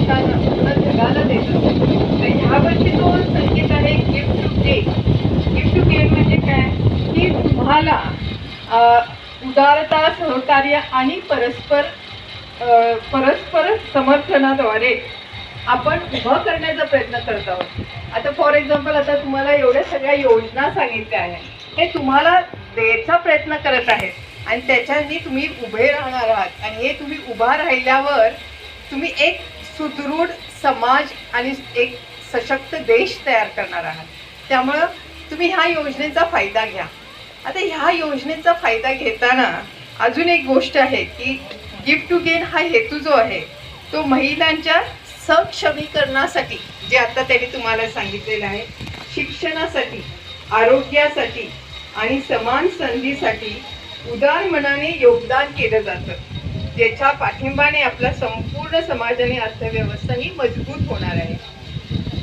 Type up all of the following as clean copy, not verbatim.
देताना पूर्ण जगाला देतो. तर ह्या वर्षी तो संकेत आहे gift to gain. Gift to gain म्हणजे काय की तुम्हाला उदारता, सहकार्य आणि परस्पर समर्थनाद्वारे आपण उभं करण्याचा प्रयत्न करत आहोत. आता फॉर एक्झाम्पल, आता तुम्हाला एवढ्या सगळ्या योजना सांगितल्या आहेत, हे तुम्हाला द्यायचा प्रयत्न करत आहेत आणि त्याच्यानी तुम्ही उभे राहणार आहात. आणि हे तुम्ही उभा राहिल्यावर तुम्ही एक सुदृढ समाज आणि एक सशक्त देश तयार करणार आहात. त्यामुळं तुम्ही ह्या योजनेचा फायदा घ्या. आता ह्या योजनेचा फायदा घेताना अजून एक गोष्ट आहे की गिफ्ट टू गेन हा हेतू जो आहे तो महिलांच्या सक्षमीकरणासाठी, जे आता त्यांनी तुम्हाला सांगितलेलं आहे, शिक्षणासाठी, आरोग्यासाठी आणि समान संधीसाठी उदार मनाने योगदान केलं जातं, ज्याच्या पाठिंबाने आपला संपूर्ण समाज आणि अर्थव्यवस्था ही मजबूत होणार आहे.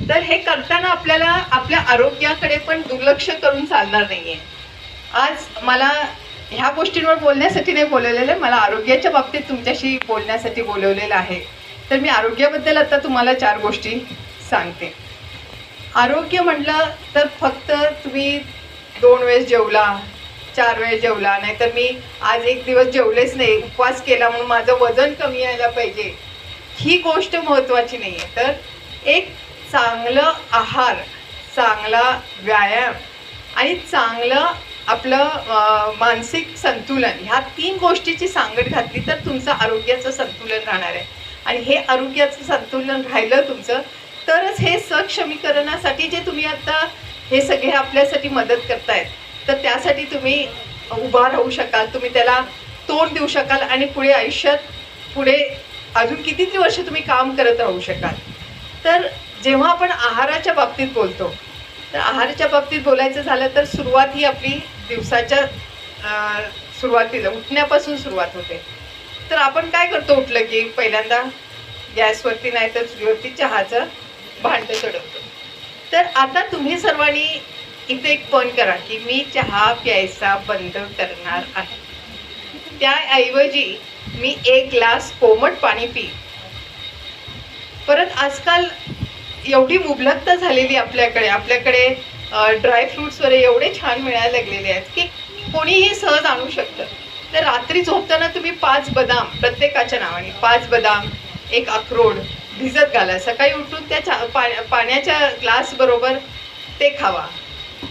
तर हे करताना आपल्याला आपल्या आरोग्याकडे पण दुर्लक्ष करून चालणार नाहीये. आज मला ह्या गोष्टींवर बोलण्यासाठी नाही बोलवलेलं आहे, मला आरोग्याच्या बाबतीत तुमच्याशी बोलण्यासाठी बोलवलेलं आहे. तर मी आरोग्याबद्दल आता तुम्हाला 4 गोष्टी सांगते. आरोग्य म्हटलं तर फक्त तुम्ही 2 वेळेस जेवला, 4 वेळेस जेवला, नाहीतर मी आज 1 दिवस जेवलेच नाही, उपवास केला म्हणून माझं वजन कमी यायला पाहिजे, ही गोष्ट महत्त्वाची नाही आहे. तर एक चांगलं आहार, चांगला व्यायाम आणि चांगलं आपलं मानसिक संतुलन, ह्या 3 गोष्टीची सांगड घातली तर तुमचं आरोग्याचं संतुलन राहणार आहे. आणि हे आरोग्याचं संतुलन राहिलं तुमचं तरच हे सक्षमीकरणासाठी जे तुम्ही आता हे सगळे आपल्यासाठी मदत करतायत, तर त्यासाठी तुम्ही उभा राहू शकाल, तुम्ही त्याला तोंड देऊ शकाल आणि पुढे आयुष्यात पुढे अजून कितीतरी वर्ष तुम्ही काम करत राहू शकाल. तर जेव्हा आपण आहाराच्या बाबतीत बोलतो, तर आहाराच्या बाबतीत बोलायचं झालं तर सुरुवात ही आपली दिवसाच्या सुरुवातीला उठण्यापासून सुरुवात होते. तर आपण काय करतो, उठलं की पहिल्यांदा गॅसवरती नाही तर चुलीवरती चहाचं भांडं चढवतो. तर आता तुम्ही सर्वांनी इथे एक पण करा की मी चहा प्यायचा बंद करणार आहे. त्याऐवजी मी 1 ग्लास कोमट पाणी पी. परत आजकाल एवढी मुबलकता झालेली आपल्याकडे ड्रायफ्रुट्स वगैरे एवढे छान मिळायला लागलेले आहेत की कोणीही सहज आणू शकतं. तर रात्री झोपताना तुम्ही 5 बदाम, प्रत्येकाच्या नावाने 5 बदाम, 1 अक्रोड भिजत घाला. सकाळी उठून त्या पाण्याच्या ग्लास बरोबर ते खावा.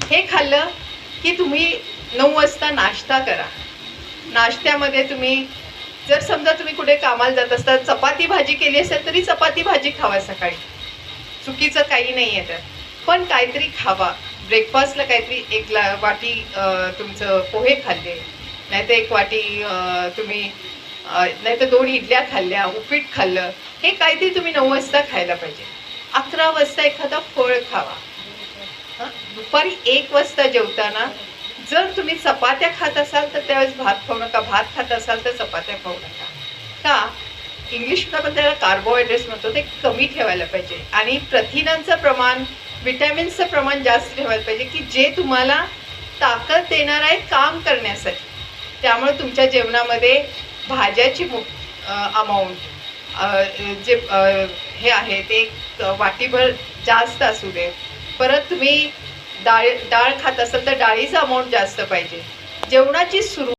हे खाल्लं की तुम्ही 9 वाजता नाश्ता करा. नाश्त्यामध्ये तुम्ही जर समजा तुम्ही कुठे कामाला जात असता, चपाती भाजी केली असेल तरी चपाती भाजी खावा सकाळी, चुकीचं काही नाही आहे. तर पण काहीतरी खावा. ब्रेकफास्टला काहीतरी 1 वाटी तुमचं पोहे खाल्ले, नाहीतर 1 वाटी तुम्ही नाहीतर 2 इडल्या खाल्ल्या, उपीट खाल्लं, हे काहीतरी तुम्ही 9 वाजता खायला पाहिजे. 11 वाजता एखादा फळ खावा. दुपारी 1 वाजता जेवताना जर तुम्ही चपात्या खात असाल तर त्यावेळेस भात खाऊ नका, भात खात असाल तर चपात्या खाऊ नका. का? इंग्लिशमध्ये आपण त्याला कार्बोहायड्रेट्स म्हणतो, ते कमी ठेवायला पाहिजे. आणि प्रथिनांचं प्रमाण, विटॅमिन्सचं प्रमाण जास्त ठेवायला पाहिजे की जे तुम्हाला ताकद देणार आहे काम करण्यासाठी. त्यामुळे तुमच्या जेवणामध्ये भाज्याची अमाऊंट जे हे आहे ते वाटीभर जास्त असू दे. परत तुम्ही डाळ खात असाल तर डाळीचा अमाऊंट जास्त पाहिजे. जेवणाची सुरू